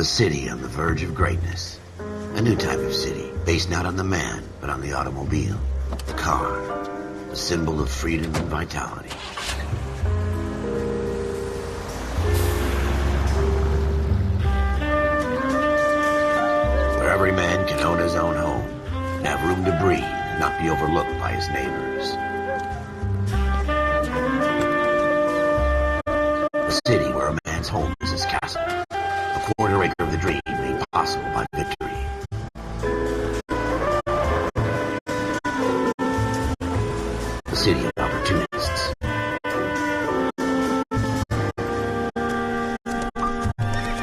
A city on the verge of greatness. A new type of city, based not on the man, but on the automobile. The car. The symbol of freedom and vitality. Where every man can own his own home, and have room to breathe, and not be overlooked by his neighbors. A city where a man's home is his castle. A quarter acre of the dream made possible by victory. A city of opportunists.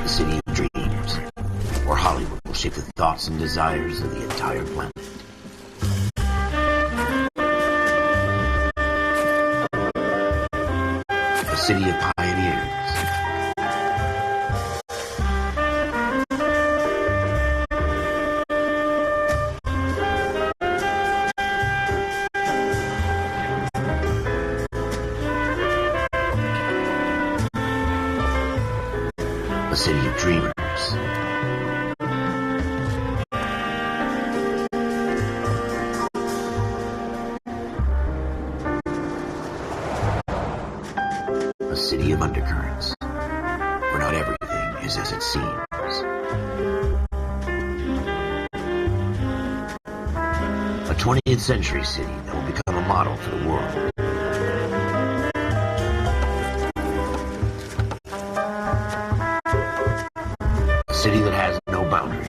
A city of dreams, where Hollywood will shape the thoughts and desires of the entire planet. A city of pioneers. A city of dreamers. A city of undercurrents, where not everything is as it seems. A 20th century city that will become a model for the world. A city that has no boundaries,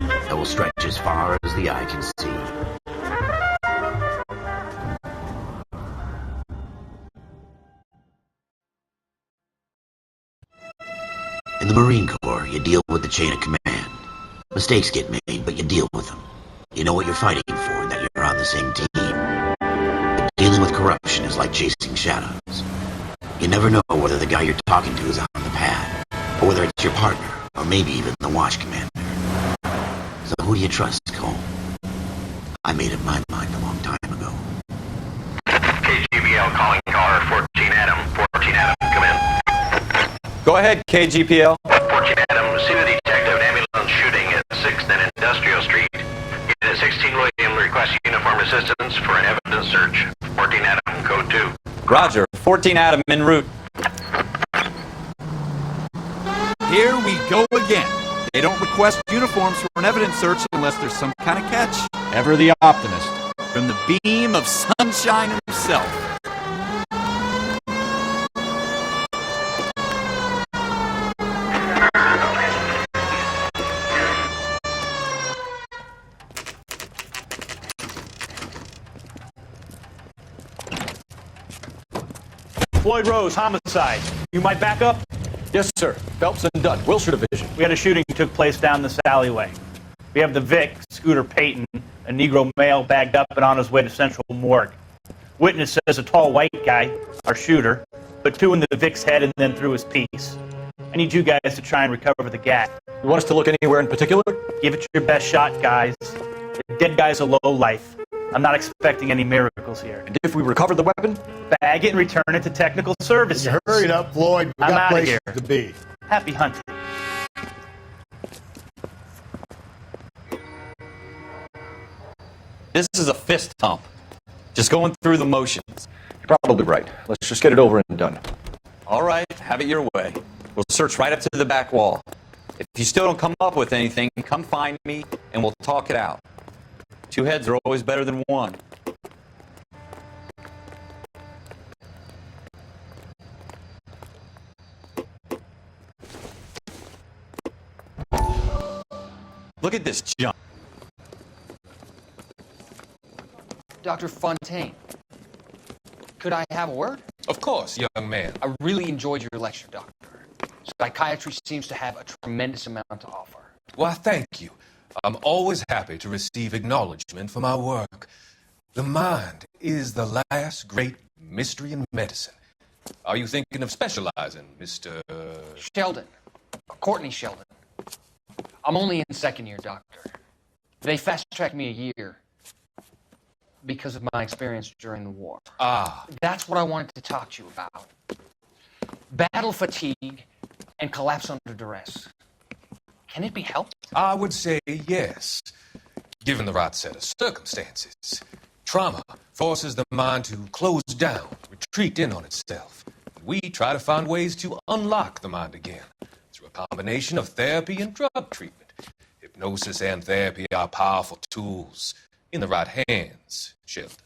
that will stretch as far as the eye can see. In the Marine Corps, you deal with the chain of command. Mistakes get made, but you deal with them. You know what you're fighting for, and that you're on the same team. But dealing with corruption is like chasing shadows. You never know whether the guy you're talking to is on the pad, or whether it's your partner, or maybe even the watch commander. So who do you trust, Cole? I made up my mind a long time ago. KGBL calling car 14 Adam. 14 Adam, come in. Go ahead, KGPL. 14 Adam, see the detective, ambulance shooting at 6th and Industrial Street. Unit 16 William requests uniform assistance for an evidence search. 14 Adam, code 2. Roger. 14 Adam en route. Here we go again. They don't request uniforms for an evidence search unless there's some kind of catch. Ever the optimist. From the beam of sunshine himself. Floyd Rose, homicide. You might back up? Yes, sir. Phelps and Dunn, Wilshire Division. We had a shooting took place down this alleyway. We have the Vic, Scooter Payton, a Negro male bagged up and on his way to Central Morgue. Witness says a tall white guy, our shooter, put two in the Vic's head and then threw his piece. I need you guys to try and recover the gat. You want us to look anywhere in particular? Give it your best shot, guys. The dead guy's a low life. I'm not expecting any miracles here. And if we recover the weapon? Bag it and return it to technical services. Hurry up, Floyd. We I'm got outta places here. to be. Happy hunting. This is a fist hump. Just going through the motions. You're probably right. Let's just get it over and done. All right, have it your way. We'll search right up to the back wall. If you still don't come up with anything, come find me and we'll talk it out. Two heads are always better than one. Look at this junk. Dr. Fontaine, could I have a word? Of course, young man. I really enjoyed your lecture, Doctor. Psychiatry seems to have a tremendous amount to offer. Why, thank you. I'm always happy to receive acknowledgement for my work. The mind is the last great mystery in medicine. Are you thinking of specializing, Mr. Sheldon. Courtney Sheldon. I'm only in second year, Doctor. They fast-tracked me a year because of my experience during the war. Ah. That's what I wanted to talk to you about. Battle fatigue and collapse under duress. Can it be helped? I would say yes, given the right set of circumstances. Trauma forces the mind to close down, retreat in on itself. We try to find ways to unlock the mind again through a combination of therapy and drug treatment. Hypnosis and therapy are powerful tools in the right hands, Sheldon.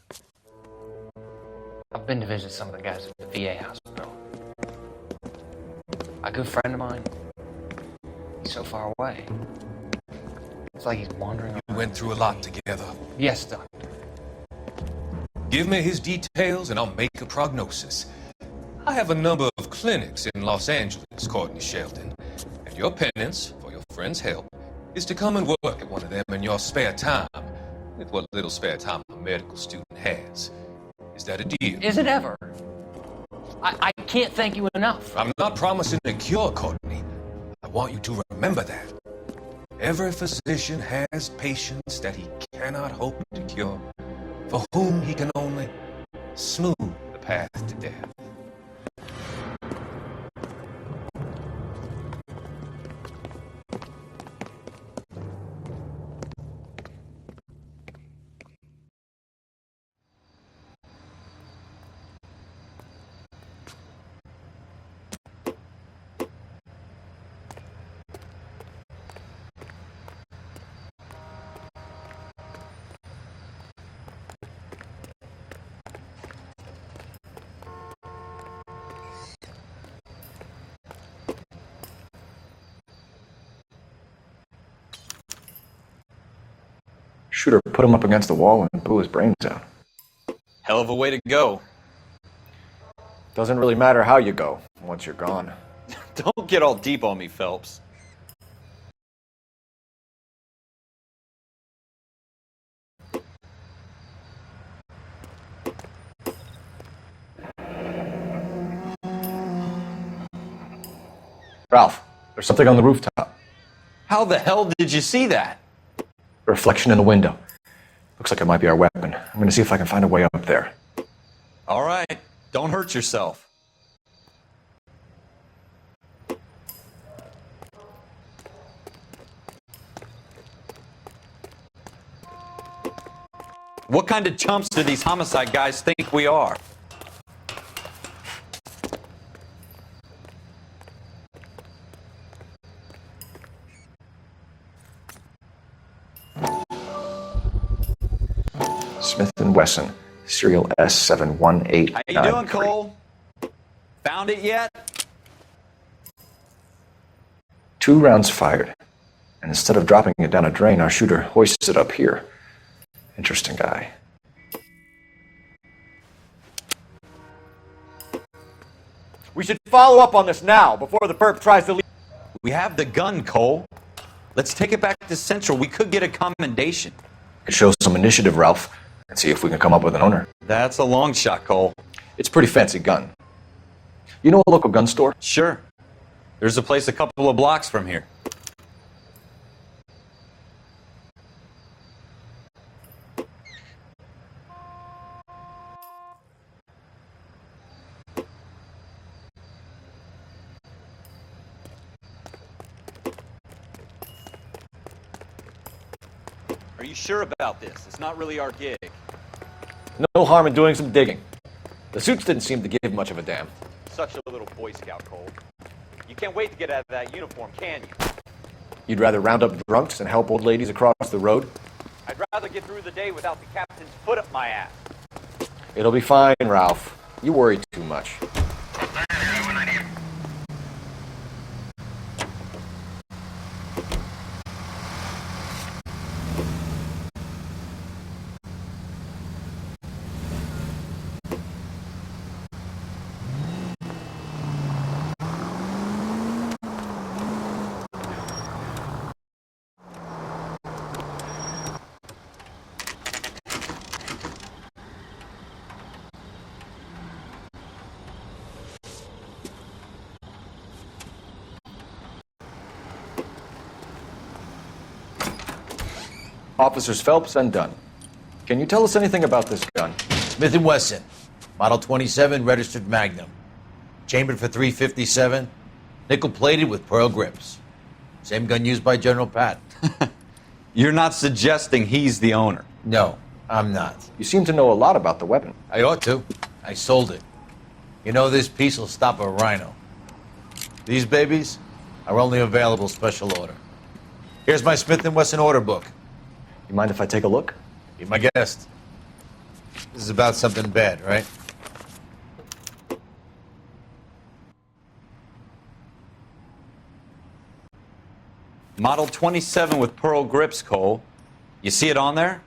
I've been to visit some of the guys at the VA hospital. A good friend of mine, he's so far away. It's like he's wandering around. We went through a lot together. Yes, Doctor. Give me his details and I'll make a prognosis. I have a number of clinics in Los Angeles, Courtney Sheldon, and your penance, for your friend's help, is to come and work at one of them in your spare time, with what little spare time a medical student has. Is that a deal? Is it ever? I can't thank you enough. I'm not promising a cure, Courtney. I want you to remember that. Every physician has patients that he cannot hope to cure, for whom he can only smooth the path to death. Shooter put him up against the wall and blew his brains out. Hell of a way to go. Doesn't really matter how you go once you're gone. Don't get all deep on me, Phelps. Ralph, there's something on the rooftop. How the hell did you see that? A reflection in the window. Looks like it might be our weapon. I'm going to see if I can find a way up there. All right, don't hurt yourself. What kind of chumps do these homicide guys think we are? Smith & Wesson, serial S7189. How you doing, Cole? Found it yet? 2 rounds fired. And instead of dropping it down a drain, our shooter hoists it up here. Interesting guy. We should follow up on this now, before the perp tries to leave. We have the gun, Cole. Let's take it back to Central. We could get a commendation. Could show some initiative, Ralph, and see if we can come up with an owner. That's a long shot, Cole. It's a pretty fancy gun. You know a local gun store? Sure. There's a place a couple of blocks from here. Are you sure about this? It's not really our gig. No harm in doing some digging. The suits didn't seem to give much of a damn. Such a little Boy Scout, Cole. You can't wait to get out of that uniform, can you? You'd rather round up drunks than help old ladies across the road? I'd rather get through the day without the captain's foot up my ass. It'll be fine, Ralph. You worry too much. Officers Phelps and Dunn. Can you tell us anything about this gun? Smith & Wesson, Model 27, registered Magnum. Chambered for .357, Nickel-plated with pearl grips. Same gun used by General Patton. You're not suggesting he's the owner? No, I'm not. You seem to know a lot about the weapon. I ought to. I sold it. You know, this piece will stop a rhino. These babies are only available special order. Here's my Smith & Wesson order book. You mind if I take a look? Be my guest. This is about something bad, right? Model 27 with pearl grips, Cole. You see it on there?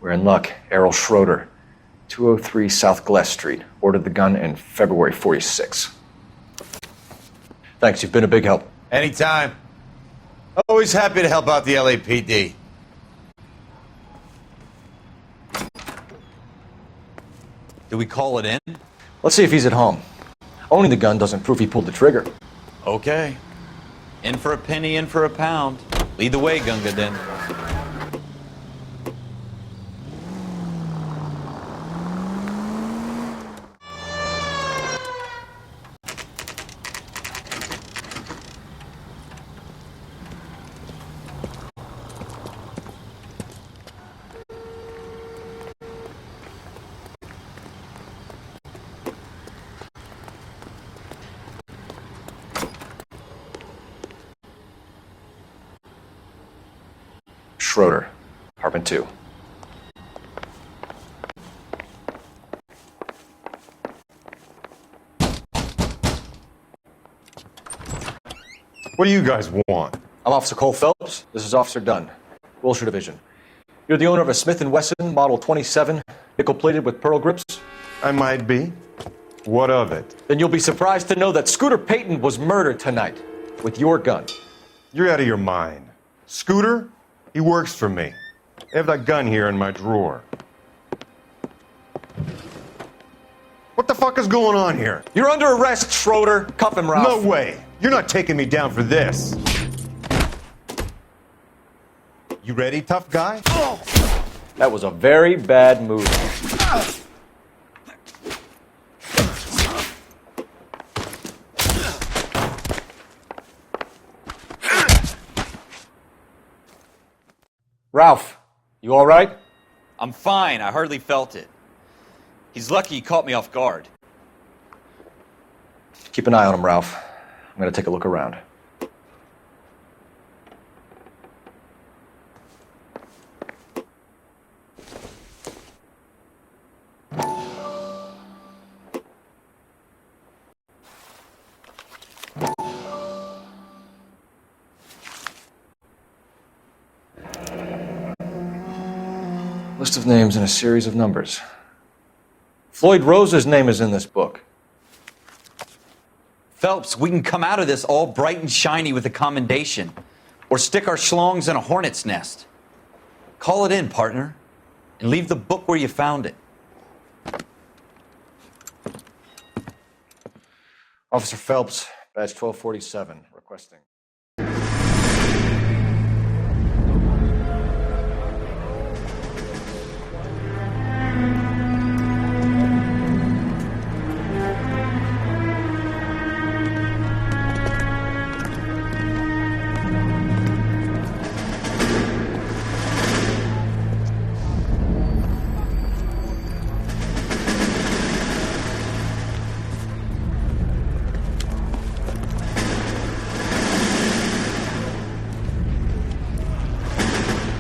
We're in luck. Errol Schroeder, 203 South Glass Street. Ordered the gun in February 46. Thanks, you've been a big help. Anytime. Always happy to help out the LAPD. Do we call it in? Let's see if he's at home. Owning the gun doesn't prove he pulled the trigger. Okay. In for a penny, in for a pound. Lead the way, Gunga Din. Schroeder, apartment 2. What do you guys want? I'm Officer Cole Phelps. This is Officer Dunn, Wilshire Division. You're the owner of a Smith & Wesson Model 27, nickel-plated with pearl grips? I might be. What of it? Then you'll be surprised to know that Scooter Payton was murdered tonight with your gun. You're out of your mind. Scooter? He works for me. I have that gun here in my drawer. What the fuck is going on here? You're under arrest, Schroeder. Cuff him, Ralph. No way. You're not taking me down for this. You ready, tough guy? That was a very bad move. Ralph, you all right? I'm fine. I hardly felt it. He's lucky he caught me off guard. Keep an eye on him, Ralph. I'm going to take a look around. List of names and a series of numbers. Floyd Rose's name is in this book. Phelps, we can come out of this all bright and shiny with a commendation, or stick our schlongs in a hornet's nest. Call it in, partner, and leave the book where you found it. Officer Phelps, badge 1247, requesting.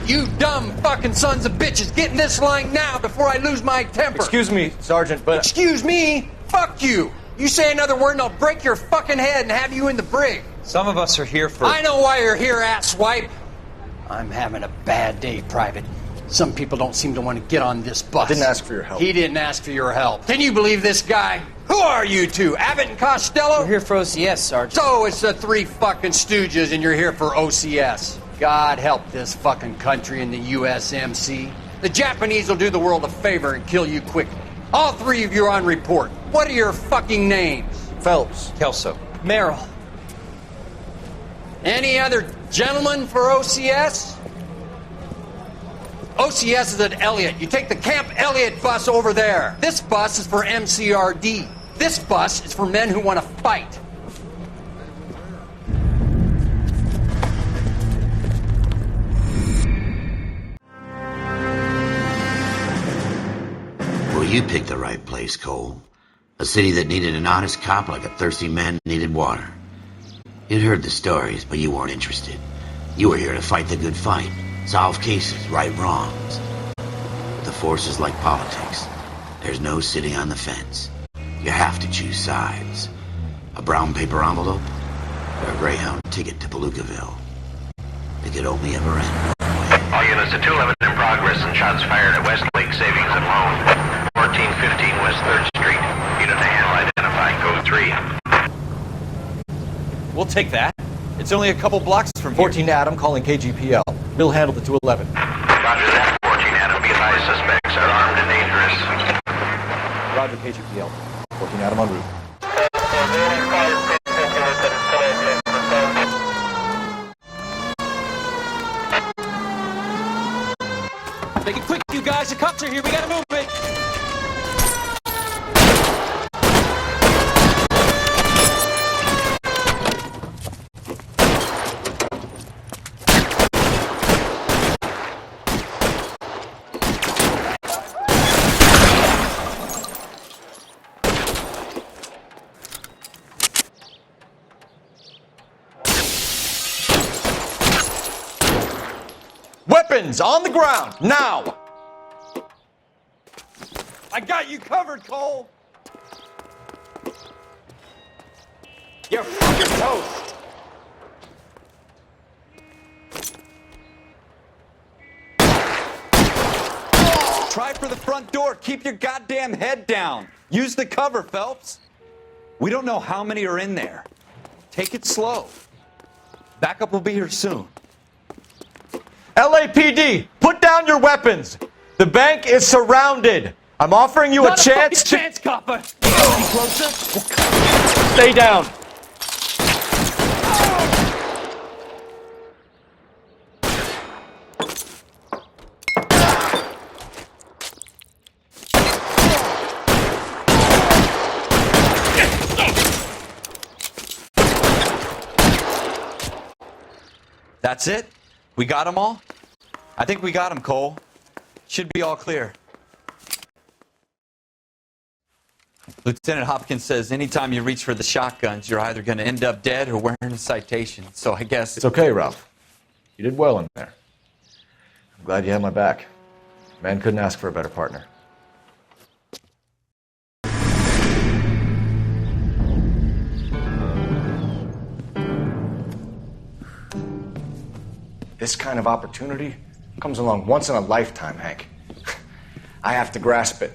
You dumb fucking sons of bitches, get in this line now before I lose my temper. Excuse me, Sergeant, but... Excuse me? Fuck you. You say another word and I'll break your fucking head and have you in the brig. Some of us are here for... I know why you're here, asswipe. I'm having a bad day, Private. Some people don't seem to want to get on this bus. I didn't ask for your help. He didn't ask for your help. Can you believe this guy? Who are you two? Abbott and Costello? We're here for OCS, Sergeant. So it's the three fucking stooges and you're here for OCS. God help this fucking country and the USMC. The Japanese will do the world a favor and kill you quickly. All three of you are on report. What are your fucking names? Phelps. Kelso. Merrill. Any other gentlemen for OCS? OCS is at Elliott. You take the Camp Elliott bus over there. This bus is for MCRD. This bus is for men who want to fight. Well, you picked the right place, Cole. A city that needed an honest cop like a thirsty man needed water. You'd heard the stories, but you weren't interested. You were here to fight the good fight, solve cases, right wrongs. But the force is like politics. There's no sitting on the fence. You have to choose sides. A brown paper envelope, or a Greyhound ticket to Palookaville. It could only ever end one way. All units at 211 in progress and shots fired at Westlake Savings and Loan. 1415 West 3rd Street. Unit to handle identifying code 3. We'll take that. It's only a couple blocks from here. 14 Adam calling KGPL. We'll handle the 211. Roger that, 14 Adam. Be advised, suspects are armed and dangerous. Roger, KGPL. 14 Adam en route. Make it quick, you guys. The cops are here. We gotta move it. Weapons on the ground, now! I got you covered, Cole. You're fucking toast. Try for the front door. Keep your goddamn head down. Use the cover, Phelps. We don't know how many are in there. Take it slow. Backup will be here soon. LAPD, put down your weapons. The bank is surrounded. I'm offering you a chance to... chance, copper. Any closer? Stay down. That's it? We got them all? I think we got them, Cole. Should be all clear. Lieutenant Hopkins says anytime you reach for the shotguns, you're either going to end up dead or wearing a citation. So I guess... It's okay, Ralph. You did well in there. I'm glad you had my back. Man couldn't ask for a better partner. This kind of opportunity comes along once in a lifetime, Hank. I have to grasp it.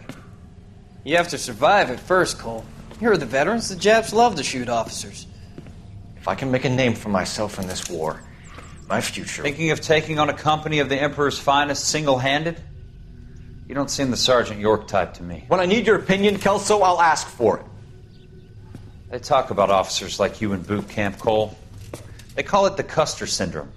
You have to survive it first, Cole. Here are the veterans. The Japs love to shoot officers. If I can make a name for myself in this war, my future... Thinking of taking on a company of the Emperor's finest single-handed? You don't seem the Sergeant York type to me. When I need your opinion, Kelso, I'll ask for it. They talk about officers like you in boot camp, Cole. They call it the Custer Syndrome.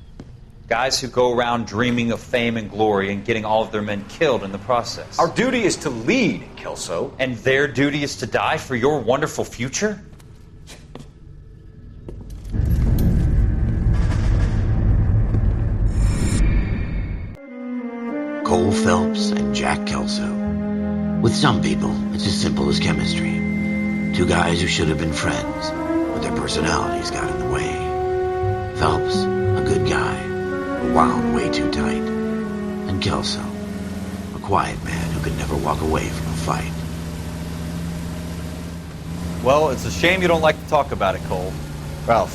Guys who go around dreaming of fame and glory and getting all of their men killed in the process. Our duty is to lead, Kelso. And their duty is to die for your wonderful future? Cole Phelps and Jack Kelso. With some people, it's as simple as chemistry. Two guys who should have been friends, but their personalities got in the way. Phelps, a good guy, wound way too tight. And Kelso, a quiet man who could never walk away from a fight. Well, it's a shame you don't like to talk about it, Cole. Ralph,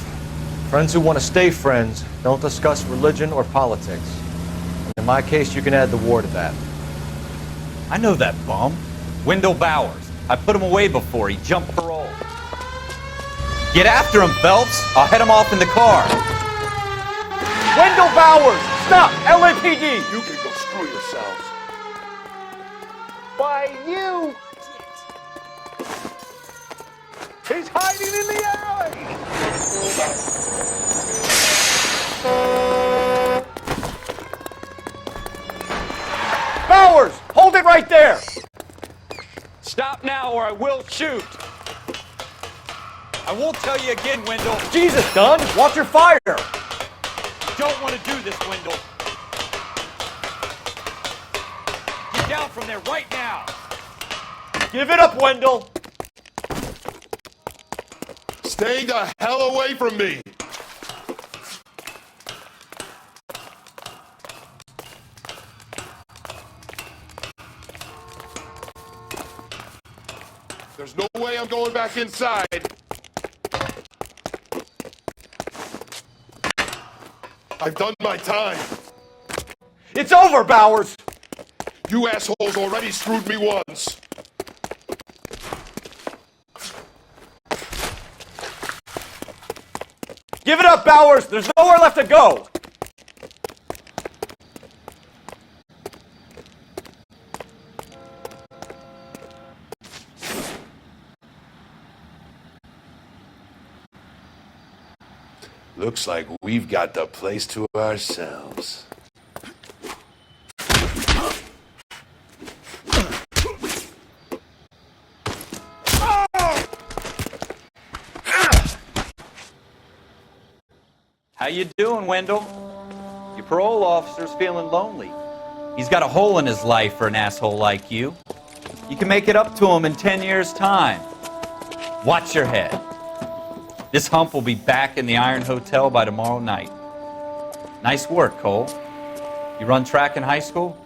friends who want to stay friends don't discuss religion or politics. And in my case, you can add the war to that. I know that bum. Wendell Bowers. I put him away before. He jumped parole. Get after him, Phelps. I'll head him off in the car. Wendell Bowers! Stop! LAPD! You can go screw yourselves. Why, you! He's hiding in the alley! Bowers! Hold it right there! Stop now or I will shoot! I won't tell you again, Wendell. Jesus, Dunn! Watch your fire! Don't want to do this, Wendell. Get down from there right now. Give it up, Wendell! Stay the hell away from me! There's no way I'm going back inside. I've done my time. It's over, Bowers! You assholes already screwed me once. Give it up, Bowers! There's nowhere left to go! Looks like we've got the place to ourselves. How you doing, Wendell? Your parole officer's feeling lonely. He's got a hole in his life for an asshole like you. You can make it up to him in 10 years' time. Watch your head. This hump will be back in the Iron Hotel by tomorrow night. Nice work, Cole. You run track in high school?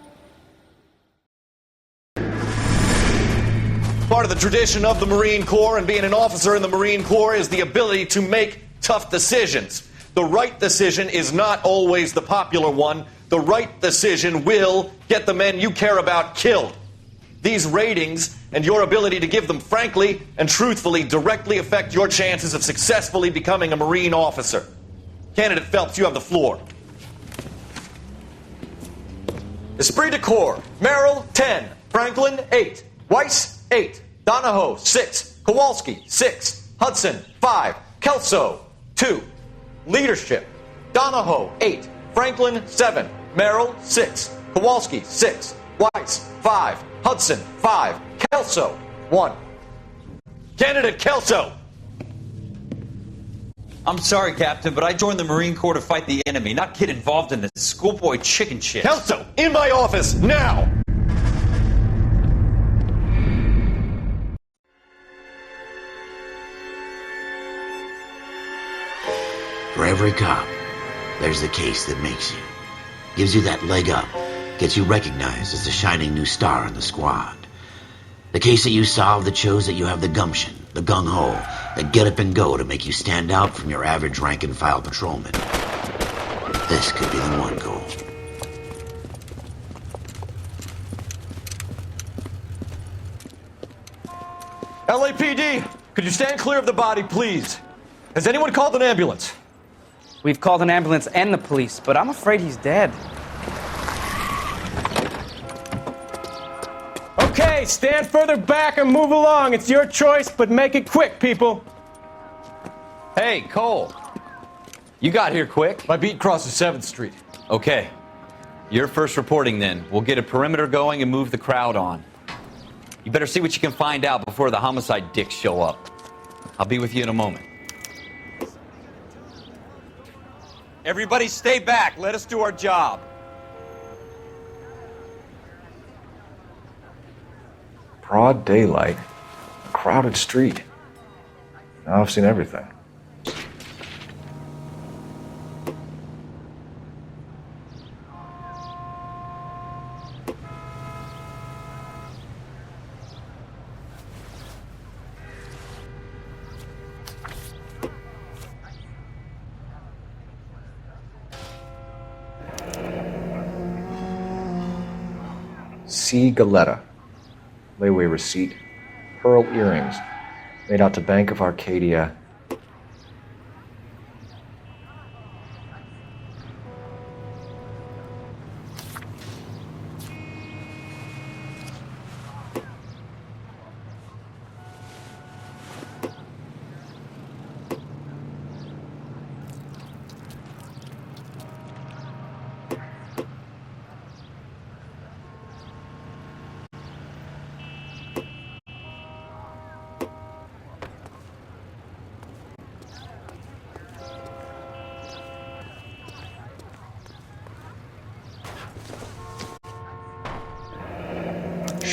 Part of the tradition of the Marine Corps and being an officer in the Marine Corps is the ability to make tough decisions. The right decision is not always the popular one. The right decision will get the men you care about killed. These ratings and your ability to give them frankly and truthfully directly affect your chances of successfully becoming a Marine officer. Candidate Phelps, you have the floor. Esprit de Corps, Merrill, 10. Franklin, 8. Weiss, 8. Donahoe, 6. Kowalski, 6. Hudson, 5. Kelso, 2. Leadership, Donahoe, 8. Franklin, 7. Merrill, 6. Kowalski, 6. Weiss, 5. Hudson, 5. Kelso, 1. Candidate Kelso! I'm sorry, Captain, but I joined the Marine Corps to fight the enemy, not get involved in this schoolboy chicken shit. Kelso, in my office, now! For every cop, there's the case that makes you. Gives you that leg up. Gets you recognized as the shining new star in the squad. The case that you solve that shows that you have the gumption, the gung-ho, the get up and go to make you stand out from your average rank-and-file patrolman. This could be the one, Cole. LAPD, could you stand clear of the body, please? Has anyone called an ambulance? We've called an ambulance and the police, but I'm afraid he's dead. Okay, stand further back and move along. It's your choice, but make it quick, people. Hey, Cole. You got here quick. My beat crosses 7th Street. Okay. You're first reporting then. We'll get a perimeter going and move the crowd on. You better see what you can find out before the homicide dicks show up. I'll be with you in a moment. Everybody stay back. Let us do our job. Broad daylight, a crowded street. Now I've seen everything. C. Galetta. Layaway receipt. Pearl earrings. Made out to Bank of Arcadia.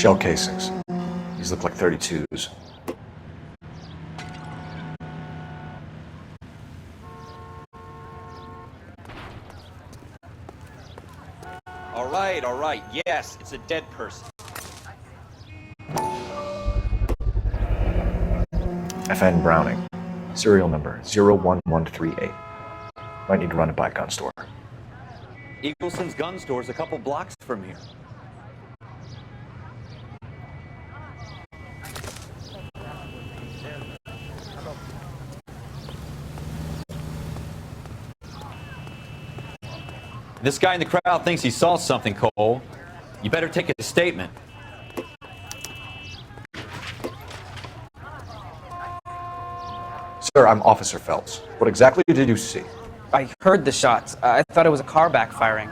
Shell casings. These look like 32s. All right. Yes, it's a dead person. FN Browning. Serial number 01138. Might need to run it by a gun store. Eagleson's gun store's a couple blocks from here. This guy in the crowd thinks he saw something, Cole. You better take a statement. Sir, I'm Officer Phelps. What exactly did you see? I heard the shots. I thought it was a car backfiring.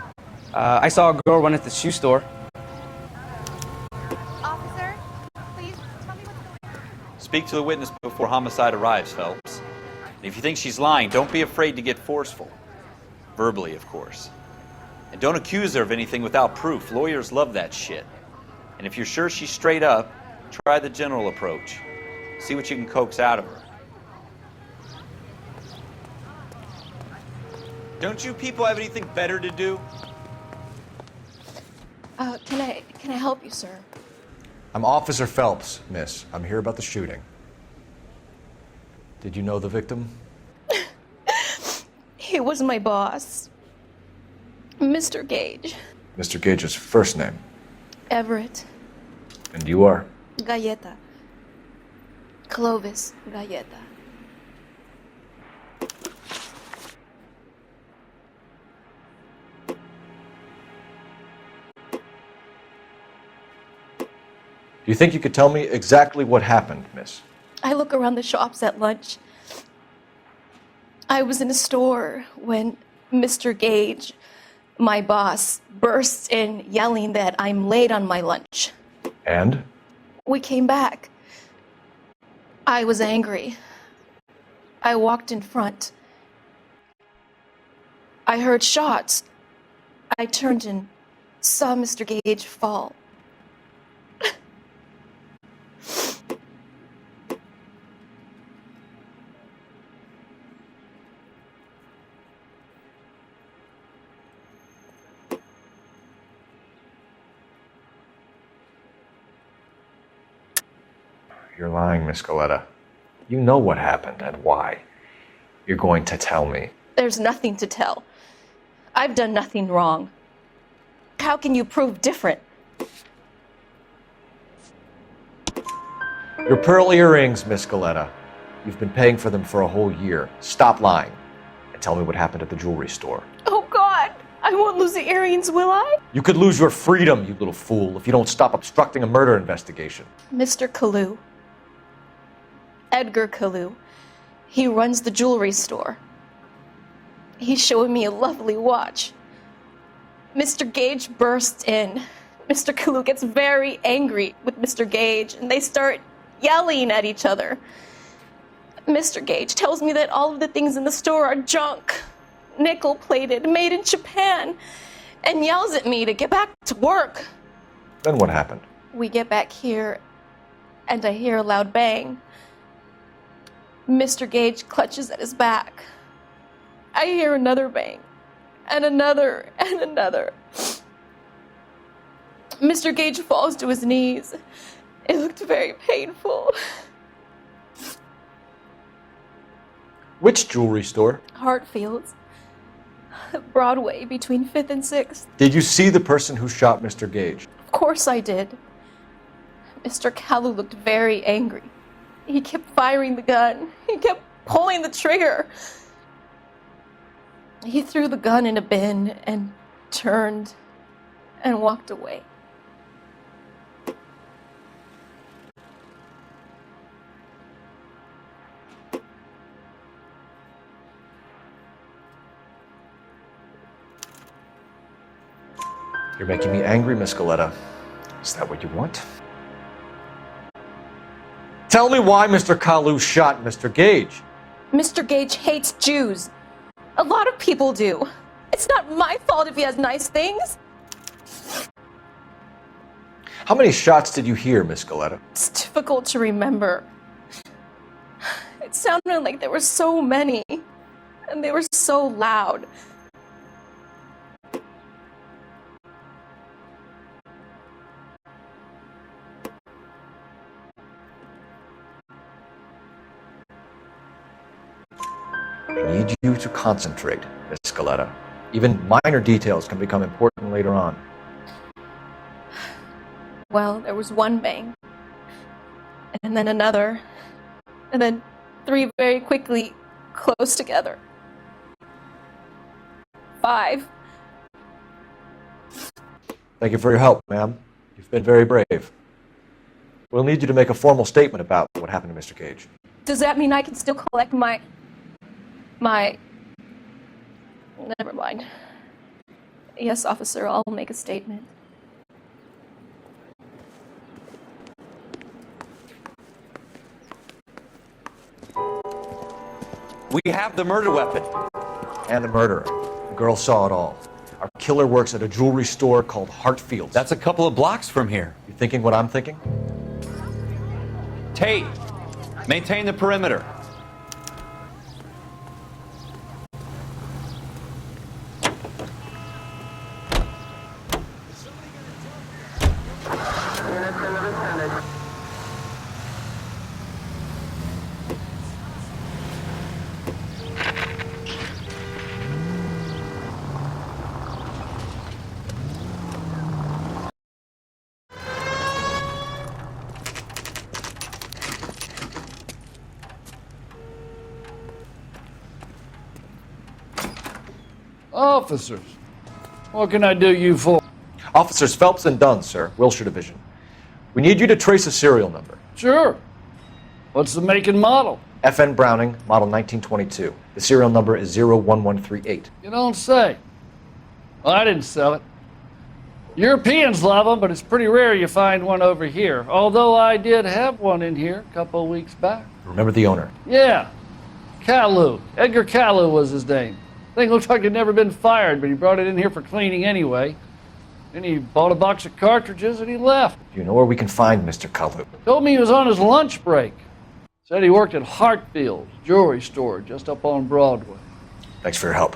I saw a girl run at the shoe store. Officer, please tell me what's going on. Speak to the witness before homicide arrives, Phelps. And if you think she's lying, don't be afraid to get forceful. Verbally, of course. And don't accuse her of anything without proof. Lawyers love that shit. And if you're sure she's straight up, try the general approach. See what you can coax out of her. Don't you people have anything better to do? Can I help you, sir? I'm Officer Phelps, miss. I'm here about the shooting. Did you know the victim? He was my boss, Mr. Gage. Mr. Gage's first name. Everett. And you are? Galleta. Clovis Galleta. Do you think you could tell me exactly what happened, miss? I look around the shops at lunch. I was in a store when Mr. Gage, my boss, bursts in yelling that I'm late on my lunch. And? We came back. I was angry. I walked in front. I heard shots. I turned and saw Mr. Gage fall. You're lying, Miss Galleta. You know what happened and why. You're going to tell me. There's nothing to tell. I've done nothing wrong. How can you prove different? Your pearl earrings, Miss Galleta. You've been paying for them for a whole year. Stop lying and tell me what happened at the jewelry store. Oh, God! I won't lose the earrings, will I? You could lose your freedom, you little fool, if you don't stop obstructing a murder investigation. Mr. Kalu. Edgar Kalu. He runs the jewelry store. He's showing me a lovely watch. Mr. Gage bursts in. Mr. Kalu gets very angry with Mr. Gage, and they start yelling at each other. Mr. Gage tells me that all of the things in the store are junk, nickel-plated, made in Japan, and yells at me to get back to work. Then what happened? We get back here, and I hear a loud bang. Mr. Gage clutches at his back. I hear another bang, and another, and another. Mr. Gage falls to his knees. It looked very painful. Which jewelry store? Hartfield's. Broadway, between 5th and 6th. Did you see the person who shot Mr. Gage? Of course I did. Mr. Kalu looked very angry. He kept firing the gun. He kept pulling the trigger. He threw the gun in a bin and turned and walked away. You're making me angry, Miss Galleta. Is that what you want? Tell me why Mr. Kalu shot Mr. Gage. Mr. Gage hates Jews. A lot of people do. It's not my fault if he has nice things. How many shots did you hear, Miss Scaletta? It's difficult to remember. It sounded like there were so many, and they were so loud. I need you to concentrate, Miss Scaletta. Even minor details can become important later on. Well, there was one bang, and then another, and then three very quickly close together. 5. Thank you for your help, ma'am. You've been very brave. We'll need you to make a formal statement about what happened to Mr. Gage. Does that mean I can still collect my... Never mind. Yes, officer, I'll make a statement. We have the murder weapon. And the murderer. The girl saw it all. Our killer works at a jewelry store called Hartfield's. That's a couple of blocks from here. You thinking what I'm thinking? Tate, maintain the perimeter. Officers, what can I do you for? Officers Phelps and Dunn, sir, Wilshire Division. We need you to trace a serial number. Sure. What's the make and model? FN Browning, model 1922. The serial number is 01138. You don't say. Well, I didn't sell it. Europeans love them, but it's pretty rare you find one over here. Although I did have one in here a couple of weeks back. Remember the owner? Yeah. Kalu. Edgar Kalu was his name. Thing looked like it'd never been fired, but he brought it in here for cleaning anyway. Then he bought a box of cartridges and he left. Do you know where we can find Mr. Kalu? Told me he was on his lunch break. Said he worked at Hartfield's jewelry store just up on Broadway. Thanks for your help.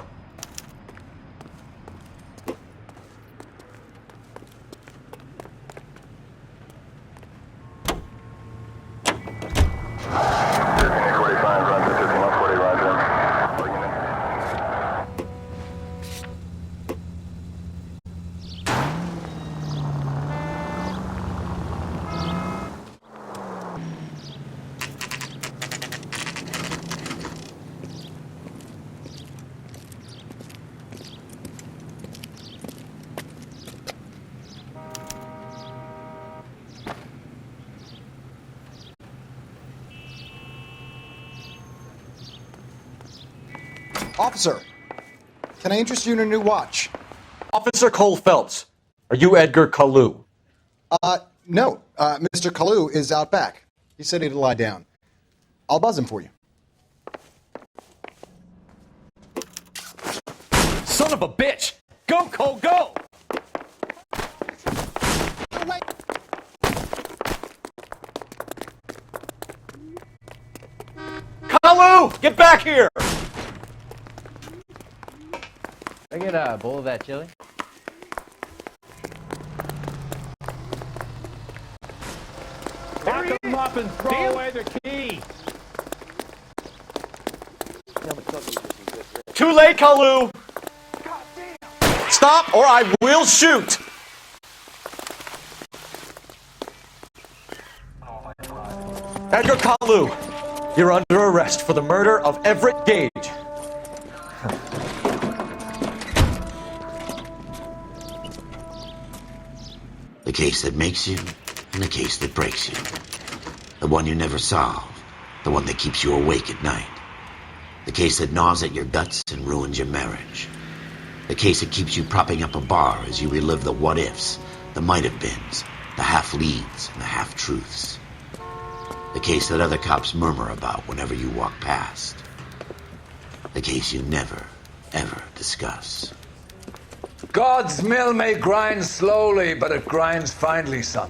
Officer, can I interest you in a new watch? Officer Cole Phelps, are you Edgar Kalu? No. Mr. Kalu is out back. He said he'd lie down. I'll buzz him for you. Son of a bitch! Go, Cole, go! Kalu! Get back here! Can I get a bowl of that chili? Lock him up and throw away the key. Too late, Kalu! Stop or I will shoot! Edgar Kalu, you're under arrest for the murder of Everett Gage. The case that makes you, and the case that breaks you. The one you never solve, the one that keeps you awake at night. The case that gnaws at your guts and ruins your marriage. The case that keeps you propping up a bar as you relive the what-ifs, the might-have-beens, the half-leads, and the half-truths. The case that other cops murmur about whenever you walk past. The case you never, ever discuss. God's mill may grind slowly, but it grinds finely, son.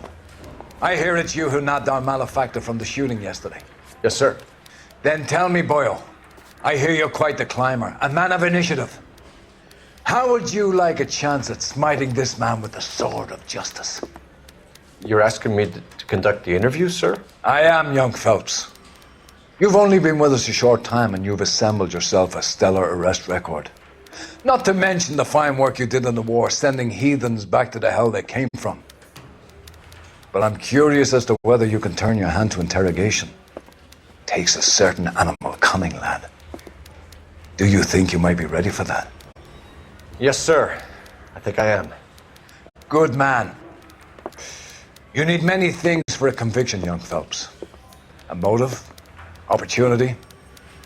I hear it's you who nabbed our malefactor from the shooting yesterday. Yes, sir. Then tell me, Boyle, I hear you're quite the climber, a man of initiative. How would you like a chance at smiting this man with the sword of justice? You're asking me to conduct the interview, sir? I am, young Phelps. You've only been with us a short time and you've assembled yourself a stellar arrest record. Not to mention the fine work you did in the war, sending heathens back to the hell they came from. But I'm curious as to whether you can turn your hand to interrogation. Takes a certain animal cunning, lad. Do you think you might be ready for that? Yes, sir. I think I am. Good man. You need many things for a conviction, young Phelps. A motive, opportunity,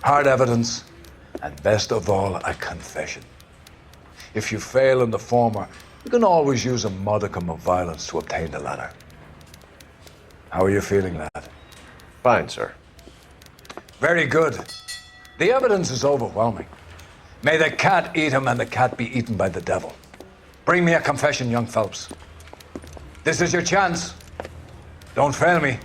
hard evidence, and best of all, a confession. If you fail in the former, you can always use a modicum of violence to obtain the latter. How are you feeling, lad? Fine, sir. Very good. The evidence is overwhelming. May the cat eat him and the cat be eaten by the devil. Bring me a confession, young Phelps. This is your chance. Don't fail me.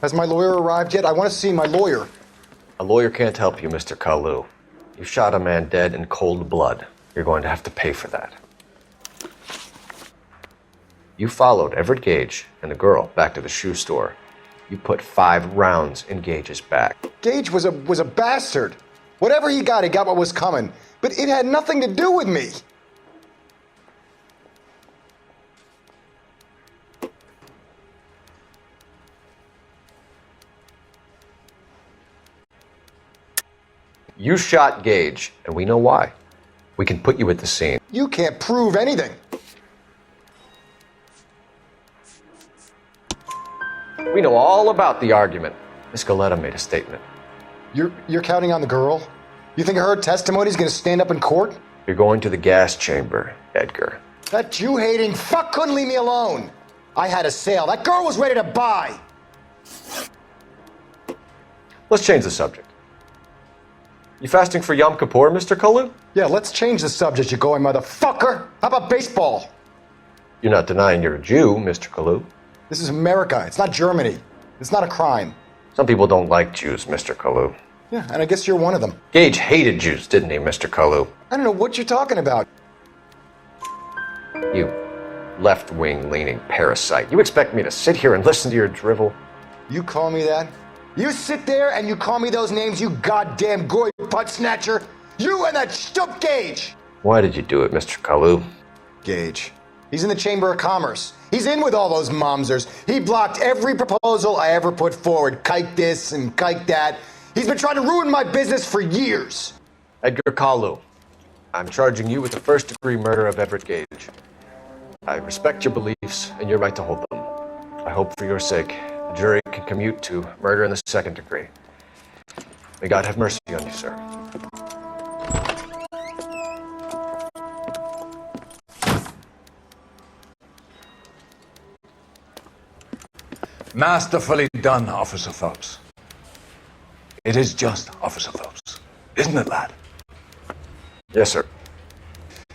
Has my lawyer arrived yet? I want to see my lawyer. A lawyer can't help you, Mr. Kalu. You shot a man dead in cold blood. You're going to have to pay for that. You followed Everett Gage and the girl back to the shoe store. You put 5 rounds in Gage's back. Gage was a bastard. Whatever he got what was coming. But it had nothing to do with me. You shot Gage, and we know why. We can put you at the scene. You can't prove anything. We know all about the argument. Miss Galetta made a statement. You're counting on the girl? You think her testimony is going to stand up in court? You're going to the gas chamber, Edgar. That Jew-hating fuck couldn't leave me alone. I had a sale. That girl was ready to buy. Let's change the subject. You fasting for Yom Kippur, Mr. Kalu? Yeah, let's change the subject, you going motherfucker. How about baseball? You're not denying you're a Jew, Mr. Kalu. This is America. It's not Germany. It's not a crime. Some people don't like Jews, Mr. Kalu. Yeah, and I guess you're one of them. Gage hated Jews, didn't he, Mr. Kalu? I don't know what you're talking about. You left-wing leaning parasite. You expect me to sit here and listen to your drivel? You call me that? You sit there and you call me those names, you goddamn goy butt snatcher. You and that stup Gage. Why did you do it, Mr. Kalu? Gage. He's in the Chamber of Commerce. He's in with all those momsers. He blocked every proposal I ever put forward. Kike this and kike that. He's been trying to ruin my business for years. Edgar Kalu, I'm charging you with the first-degree murder of Everett Gage. I respect your beliefs and your right to hold them. I hope for your sake the jury can commute to murder in the second degree. May God have mercy on you, sir. Masterfully done, Officer Phelps. It is just, Officer Phelps. Isn't it, lad? Yes, sir.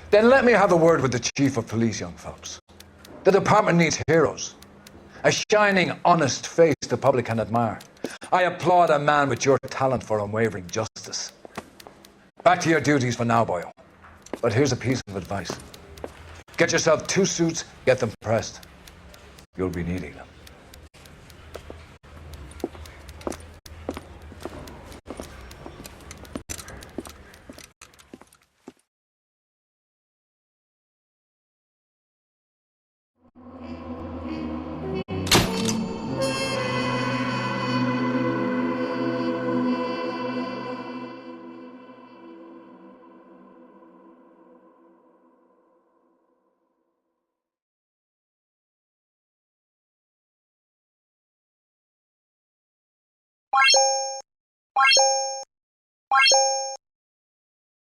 Then let me have a word with the Chief of Police, young Phelps. The department needs heroes. A shining, honest face the public can admire. I applaud a man with your talent for unwavering justice. Back to your duties for now, Boyle. But here's a piece of advice. Get yourself 2 suits, get them pressed. You'll be needing them.